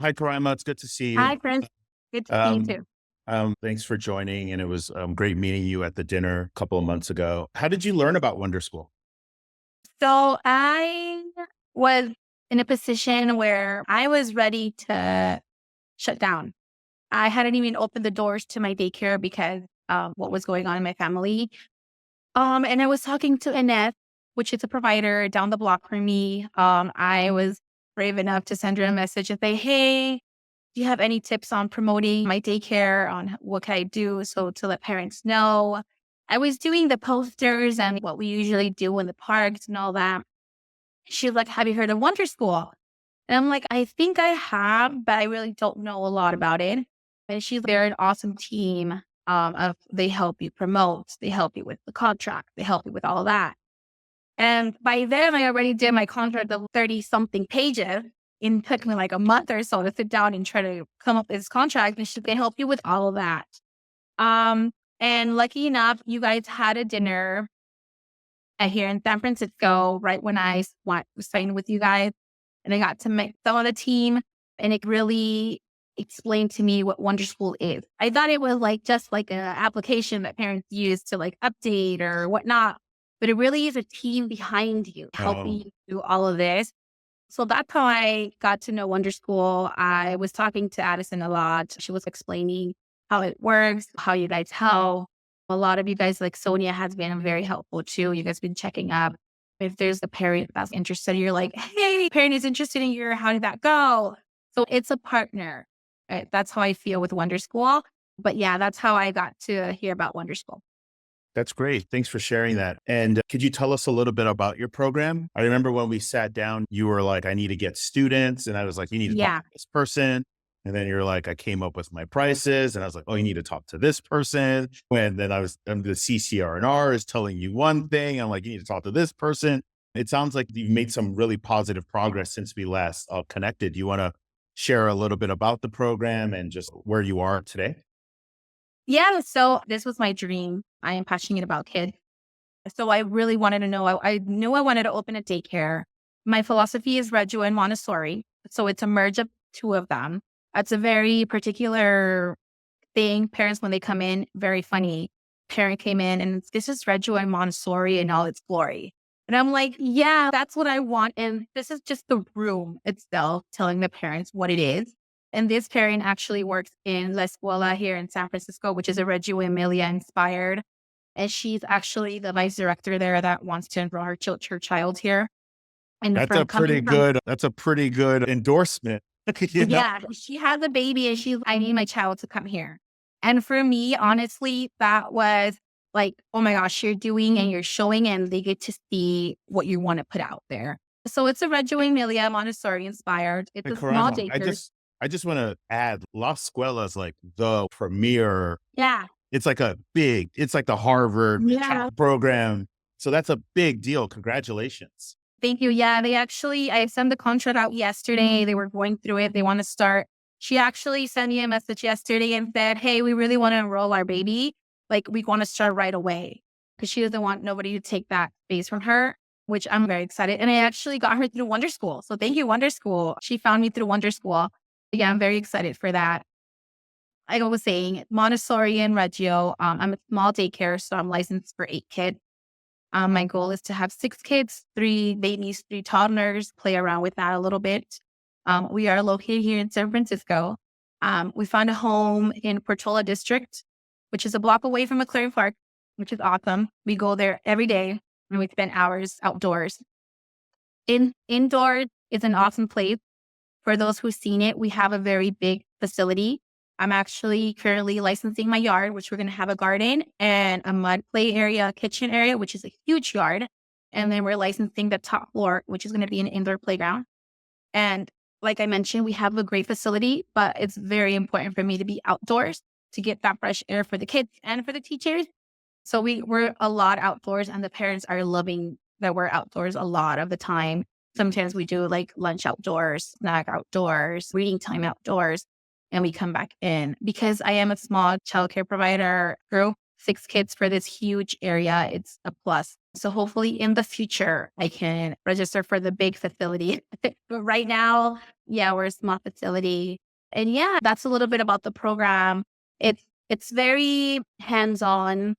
Hi, Karaima. It's good to see you. Hi, Chris. Good to see you Um, too. thanks for joining. And it was great meeting you at the dinner a couple of months ago. How did you learn about Wonderschool? So I was in a position where I was ready to shut down. I hadn't even opened the doors to my daycare because of what was going on in my family. And I was talking to Annette, which is a provider down the block from me. I was brave enough to send her a message and say, "Hey, do you have any tips on promoting my daycare on what can I do so to let parents know?" I was doing the posters and what we usually do in the parks and all that. She's like, "Have you heard of Wonder School?" And I'm like, "I think I have, but I really don't know a lot about it." And she's, "They're an awesome team. Of they help you promote, they help you with the contract, they help you with all of that." And by then, I already did my contract of 30 something pages. It took me like a month or so to sit down and try to come up with this contract. And she can help you with all of that. Um, and lucky enough, you guys had a dinner here in San Francisco right when was signing with you guys. And I got to meet some of the team, and it really explained to me what Wonder School is. I thought it was like just like an application that parents use to like update or whatnot, but it really is a team behind you helping Oh, you do all of this. So that's how I got to know Wonder School. I was talking to Addison a lot. She was explaining how it works, how you guys help. A lot of you guys, like Sonia, has been very helpful too. You guys been checking up. If there's a parent that's interested, you're like, "Hey, parent is interested in your, how did that go?" So it's a partner. Right? That's how I feel with Wonder School. But yeah, that's how I got to hear about Wonder School. that's great. Thanks for sharing that. And could you tell us a little bit about your program? I remember when we sat down, you were like, I need to get students. And I was like, you need to talk Yeah. to this person. And then you're like, I came up with my prices. And I was like, oh, you need to talk to this person. When then the CCR&R is telling you one thing. I'm like, you need to talk to this person. It sounds like you've made some really positive progress since we last connected. Do you want to share a little bit about the program and just where you are today? Yeah. So this was my dream. I am passionate about kids. So I really wanted to know. I knew I wanted to open a daycare. My philosophy is Reggio and Montessori. So it's a merge of two of them. It's a very particular thing. Parents, when they come in, very funny. Parent came in and this is Reggio and Montessori in all its glory. And I'm like, yeah, that's what I want. And this is just the room itself telling the parents what it is. And this parent actually works in La Escuela here in San Francisco, which is a Reggio Emilia inspired. And she's actually the vice director there that wants to enroll her child here. And from coming from, That's a pretty good endorsement. you know? yeah, she has a baby and she's, "I need my child to come here." And for me, honestly, that was like, oh my gosh, you're doing and you're showing, and they get to see what you want to put out there. So it's a Reggio Emilia Montessori inspired. It's Hey, a small Karaima, daycare. I just want to add La Escuela is like the premier. Yeah. It's like the Harvard Yeah. program. So that's a big deal. Congratulations. Thank you. Yeah, I sent the contract out yesterday. They were going through it. They want to start. She actually sent me a message yesterday and said, "Hey, we really want to enroll our baby. Like, we want to start right away," because she doesn't want nobody to take that space from her, which I'm very excited. And I actually got her through Wonder School. So thank you, Wonder School. She found me through Wonder School. Yeah, I'm very excited for that. Like I was saying, Montessori and Reggio. I'm a small daycare, so I'm licensed for 8 kids. My goal is to have 6 kids, 3 babies, 3 toddlers, play around with that a little bit. We are located here in San Francisco. We found a home in Portola District, which is a block away from McLaren Park, which is awesome. We go there every day and we spend hours outdoors. Indoors is an awesome place. For those who've seen it, we have a very big facility. I'm actually currently licensing my yard, which we're going to have a garden and a mud play area, kitchen area, which is a huge yard. And then we're licensing the top floor, which is going to be an indoor playground. And like I mentioned, we have a great facility, but it's very important for me to be outdoors to get that fresh air for the kids and for the teachers. So we're a lot outdoors, and the parents are loving that we're outdoors a lot of the time. Sometimes we do like lunch outdoors, snack outdoors, reading time outdoors, and we come back in. Because I am a small childcare provider group, 6 kids for this huge area, it's a plus. So hopefully in the future, I can register for the big facility. But right now, yeah, we're a small facility. And yeah, that's a little bit about the program. It's very hands-on.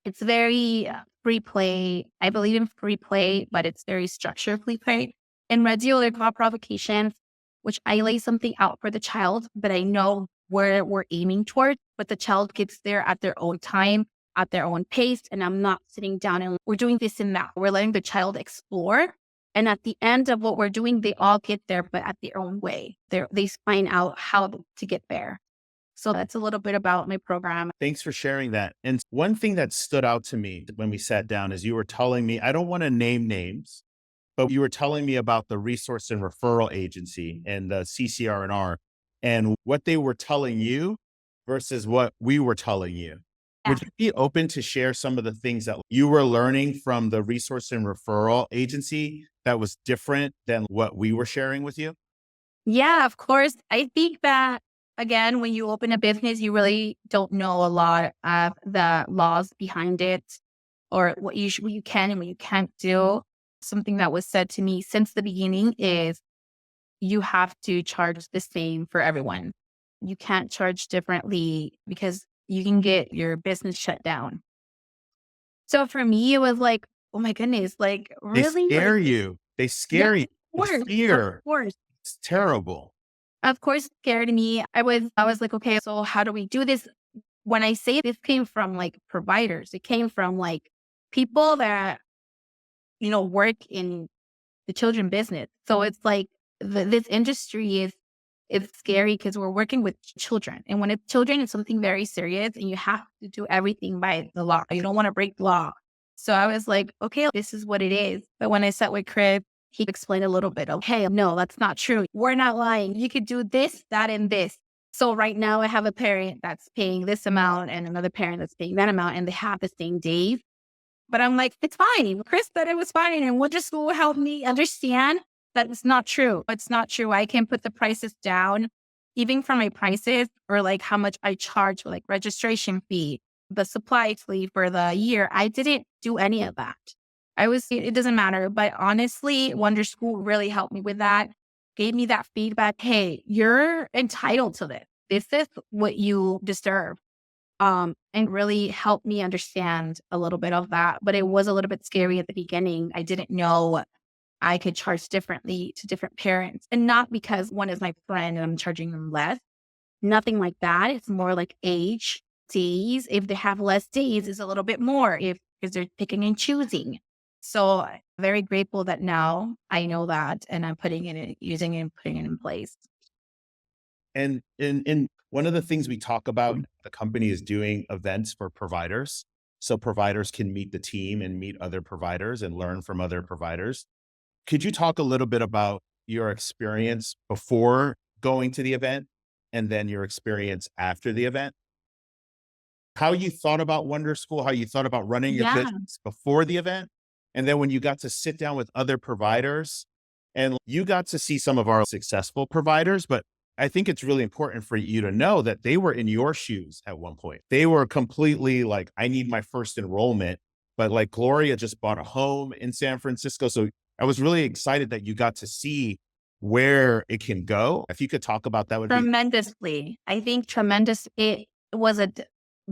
It's very free play. I believe in free play, but it's very structured free play. In Red Deal, they call provocations, which I lay something out for the child, but I know where we're aiming towards, but the child gets there at their own time, at their own pace. And I'm not sitting down and we're doing this and that. We're letting the child explore. And at the end of what we're doing, they all get there, but at their own way. They find out how to get there. So that's a little bit about my program. Thanks for sharing that. And one thing that stood out to me when we sat down is you were telling me, I don't want to name names, but you were telling me about the resource and referral agency and the CCR&R and what they were telling you versus what we were telling you. Yeah. Would you be open to share some of the things that you were learning from the resource and referral agency that was different than what we were sharing with you? Yeah, of course. I think that, again, when you open a business, you really don't know a lot of the laws behind it or what you can and what you can't do. Something that was said to me since the beginning is you have to charge the same for everyone. You can't charge differently because you can get your business shut down. So for me, it was like, oh my goodness, like They really? scare Like, you. They yeah, scare you. of The course, of fear. course. It's terrible. Of course, it scared me. I was like, okay, so how do we do this? When I say this came from like providers, it came from like people that, work in the children business. So it's like this industry is scary because we're working with children. And when it's children, it's something very serious and you have to do everything by the law. You don't want to break the law. So I was like, okay, this is what it is. But when I sat with Chris, he explained a little bit. Okay, no, that's not true. We're not lying. You could do this, that, and this. So right now I have a parent that's paying this amount and another parent that's paying that amount and they have the same days. But I'm like, it's fine. Chris said it was fine. And Wonderschool helped me understand that it's not true. It's not true. I can put the prices down, even for my prices or like how much I charge for like registration fee, the supply fee for the year. I didn't do any of that. It doesn't matter. But honestly, Wonderschool really helped me with that, gave me that feedback. Hey, you're entitled to this. This is what you deserve. And really helped me understand a little bit of that. But it was a little bit scary at the beginning. I didn't know I could charge differently to different parents. And not because one is my friend and I'm charging them less. Nothing like that. It's more like age, days. If they have less days, it's a little bit more because they're picking and choosing. So very grateful that now I know that and I'm using it and putting it in place. And in one of the things we talk about, the company is doing events for providers. So providers can meet the team and meet other providers and learn from other providers. Could you talk a little bit about your experience before going to the event and then your experience after the event? How you thought about Wonderschool, how you thought about running your Yeah. business before the event, and then when you got to sit down with other providers and you got to see some of our successful providers, but I think it's really important for you to know that they were in your shoes at one point. They were completely like, I need my first enrollment, but like Gloria just bought a home in San Francisco. So I was really excited that you got to see where it can go. If you could talk about that would be. Tremendously. I think tremendous. It was a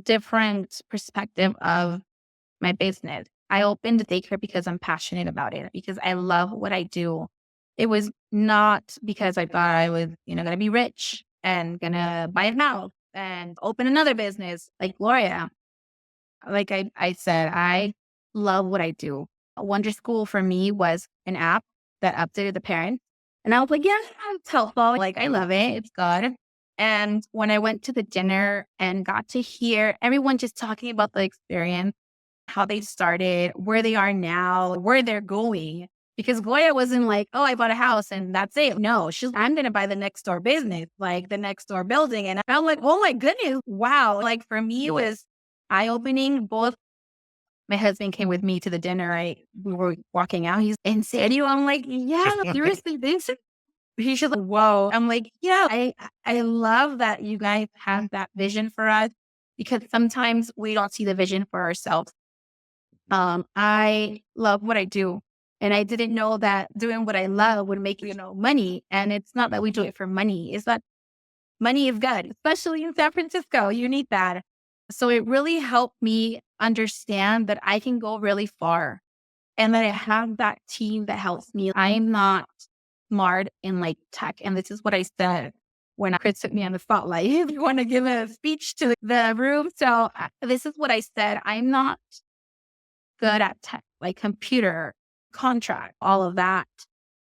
different perspective of my business. I opened a daycare because I'm passionate about it, because I love what I do. It was not because I thought I was, going to be rich and going to buy a house and open another business like Gloria. Like I said, I love what I do. Wonderschool for me was an app that updated the parents. And I was like, yeah, it's helpful. Like, I love it. It's good. And when I went to the dinner and got to hear everyone just talking about the experience, how they started, where they are now, where they're going. Because Goya wasn't like, oh, I bought a house and that's it. No, I'm going to buy the next door business, like the next door building. And I'm like, oh my goodness, wow. Like for me, it was eye opening. Both my husband came with me to the dinner. We were walking out. He's in serio. I'm like, yeah, seriously, this is. He's just like, whoa. I'm like, yeah, I love that you guys have that vision for us. because sometimes we don't see the vision for ourselves. I love what I do. And I didn't know that doing what I love would make, money. And it's not that we do it for money. It's that money is good, especially in San Francisco. You need that. So it really helped me understand that I can go really far and that I have that team that helps me. I'm not smart in like tech. And this is what I said when Chris took me on the spotlight. If you want to give a speech to the room. So this is what I said. I'm not good at tech, like computer, contract, all of that.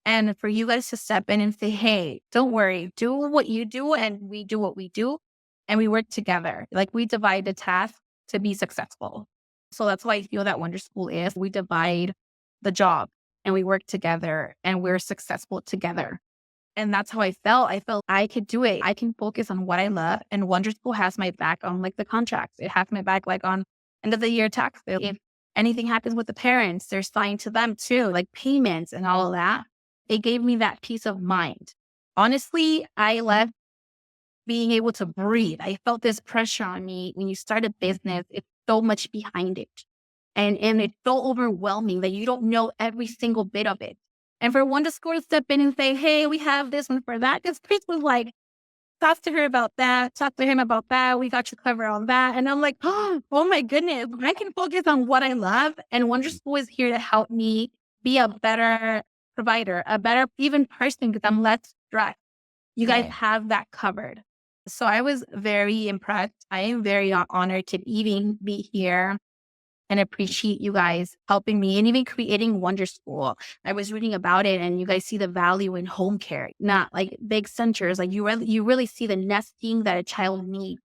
And for you guys to step in and say, hey, don't worry, do what you do and we do what we do. And we work together. Like we divide the task to be successful. So that's why I feel that Wonderschool is. We divide the job and we work together and we're successful together. And that's how I felt. I felt I could do it. I can focus on what I love. And Wonderschool has my back on like the contracts. It has my back like on end of the year tax bill. If anything happens with the parents, they're signed to them too, like payments and all of that. It gave me that peace of mind. Honestly, I left being able to breathe. I felt this pressure on me. When you start a business, it's so much behind it. And it's so overwhelming that you don't know every single bit of it. And for Wonderschool to step in and say, hey, we have this one for that. Because Chris was like, talk to her about that. Talk to him about that. We got you covered on that. And I'm like, oh my goodness, I can focus on what I love. And Wonderschool is here to help me be a better provider, a better even person because I'm less stressed. You guys have that covered. So I was very impressed. I am very honored to even be here and appreciate you guys helping me and even creating Wonderschool. I was reading about it and you guys see the value in home care, not like big centers. Like you really see the nesting that a child needs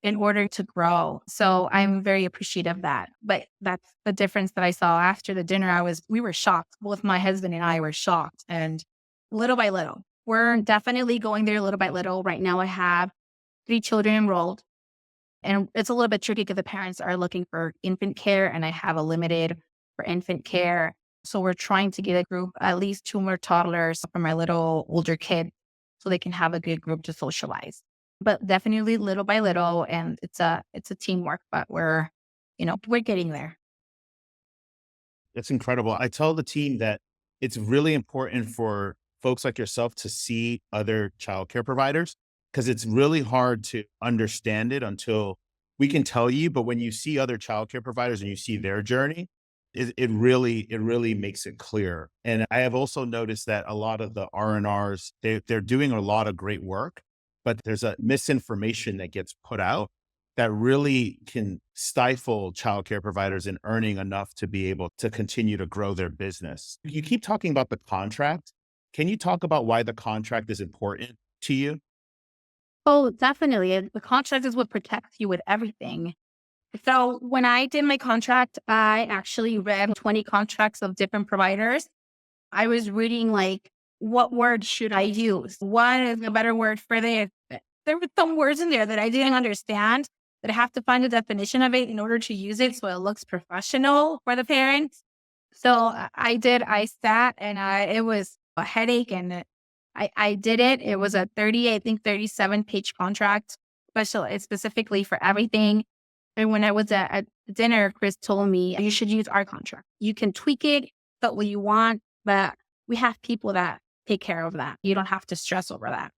in order to grow. So I'm very appreciative of that. But that's the difference that I saw after the dinner. We were shocked. Both my husband and I were shocked. And little by little, we're definitely going there little by little. Right now I have 3 children enrolled. And it's a little bit tricky because the parents are looking for infant care and I have a limited for infant care. So we're trying to get a group, at least 2 more toddlers for my little older kid so they can have a good group to socialize. But definitely little by little. And it's a teamwork, but we're getting there. It's incredible. I tell the team that it's really important for folks like yourself to see other childcare providers because it's really hard to understand it until we can tell you. But when you see other childcare providers and you see their journey, it really makes it clear. And I have also noticed that a lot of the R&Rs, they're doing a lot of great work, but there's a misinformation that gets put out that really can stifle childcare providers in earning enough to be able to continue to grow their business. You keep talking about the contract. Can you talk about why the contract is important to you? Oh, definitely. The contract is what protects you with everything. So when I did my contract, I actually read 20 contracts of different providers. I was reading like, what word should I use? What is a better word for this? There were some words in there that I didn't understand, that I have to find a definition of it in order to use it so it looks professional for the parents. So I sat and it was a headache and I did it. It was a 37-page contract, specifically for everything. And when I was at dinner, Chris told me, you should use our contract. You can tweak it, but what you want, but we have people that take care of that. You don't have to stress over that.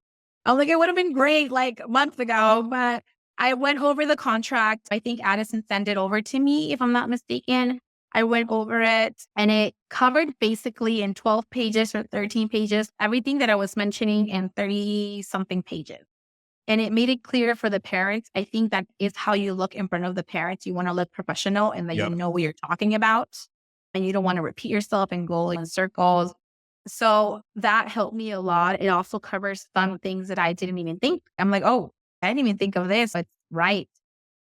I was like, it would have been great like months ago, but I went over the contract. I think Addison sent it over to me, if I'm not mistaken. I went over it and it covered basically in 12 pages or 13 pages, everything that I was mentioning in 30 something pages. And it made it clear for the parents. I think that is how you look in front of the parents. You want to look professional and that you know what you're talking about and you don't want to repeat yourself and go in circles. So that helped me a lot. It also covers some things that I didn't even think. I'm like, oh, I didn't even think of this. It's right.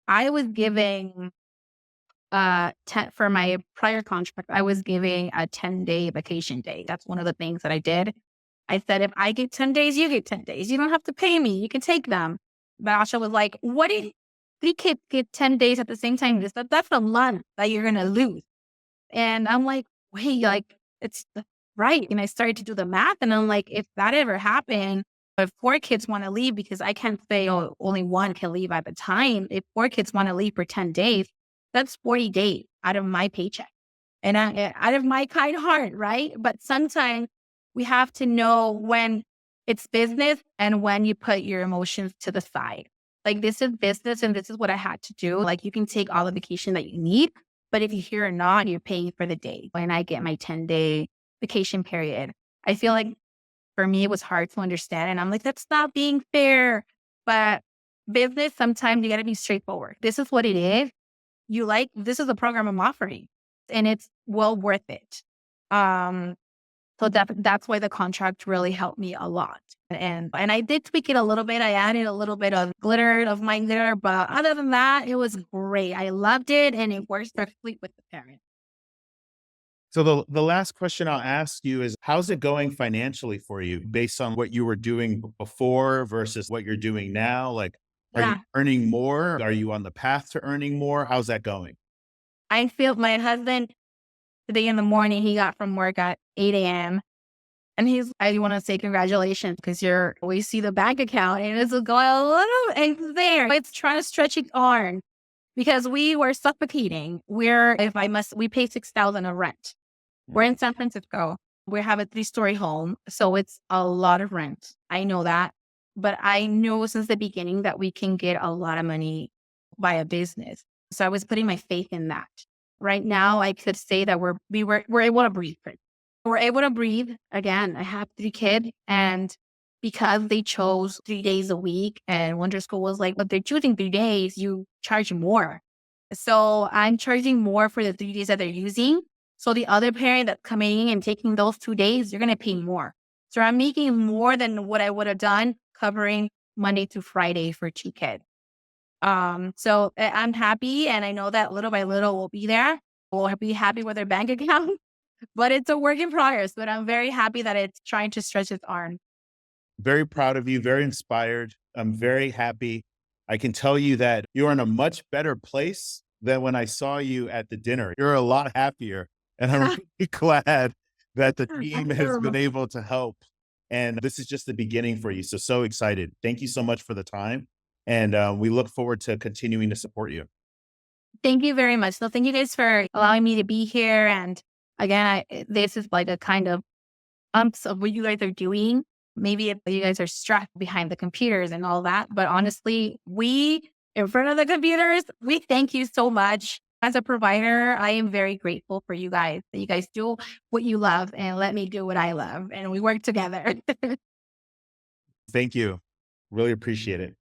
I was giving for my prior contract, I was giving a 10-day vacation day. That's one of the things that I did. I said, if I get 10 days, you get 10 days. You don't have to pay me. You can take them. But Asha was like, what if 3 kids get 10 days at the same time? That's a month that you're going to lose. And I'm like, wait, like, it's right. And I started to do the math and I'm like, if that ever happened, If 4 kids want to leave, because I can't say, oh, only one can leave at a time. If 4 kids want to leave for 10 days, that's 40 days out of my paycheck and out of my kind heart, right? But sometimes we have to know when it's business and when you put your emotions to the side. Like, this is business and this is what I had to do. Like, you can take all the vacation that you need, but if you're here or not, you're paying for the day. When I get my 10-day vacation period, I feel like for me, it was hard to understand. And I'm like, that's not being fair. But business, sometimes you got to be straightforward. This is what it is. This is a program I'm offering and it's well worth it. Um, so that's why the contract really helped me a lot. And I did tweak it a little bit. I added a little bit of glitter, of my glitter, but other than that, it was great. I loved it and it works perfectly with the parent. So the last question I'll ask you is, how's it going financially for you based on what you were doing before versus what you're doing now? Like, are you Yeah. earning more? Are you on the path to earning more? How's that going? I feel my husband today in the morning, he got from work at 8 a.m. And I want to say congratulations because we see the bank account and it's going a little, and there, it's trying to stretch its arm because we were suffocating. We pay 6,000 of rent. We're in San Francisco. We have a 3-story home. So it's a lot of rent. I know that. But I know since the beginning that we can get a lot of money by a business. So I was putting my faith in that. Right now, I could say that we're able to breathe. We're able to breathe. Again, I have 3 kids, and because they chose 3 days a week, and Wonderschool was like, but they're choosing 3 days, you charge more. So I'm charging more for the 3 days that they're using. So the other parent that's coming in and taking those 2 days, you're going to pay more. So I'm making more than what I would have done covering Monday to Friday for 2 kids. So I'm happy, and I know that little by little we'll be there. We'll be happy with our bank account, but it's a work in progress. But I'm very happy that it's trying to stretch its arm. Very proud of you, very inspired. I'm very happy. I can tell you that you're in a much better place than when I saw you at the dinner. You're a lot happier. And I'm really glad that the team has been able to help. And this is just the beginning for you. So excited. Thank you so much for the time. And we look forward to continuing to support you. Thank you very much. So thank you guys for allowing me to be here. And again, this is like a kind of of what you guys are doing. Maybe if you guys are strapped behind the computers and all that, but honestly, we in front of the computers, we thank you so much. As a provider, I am very grateful for you guys that you guys do what you love and let me do what I love, and we work together. Thank you. Really appreciate it.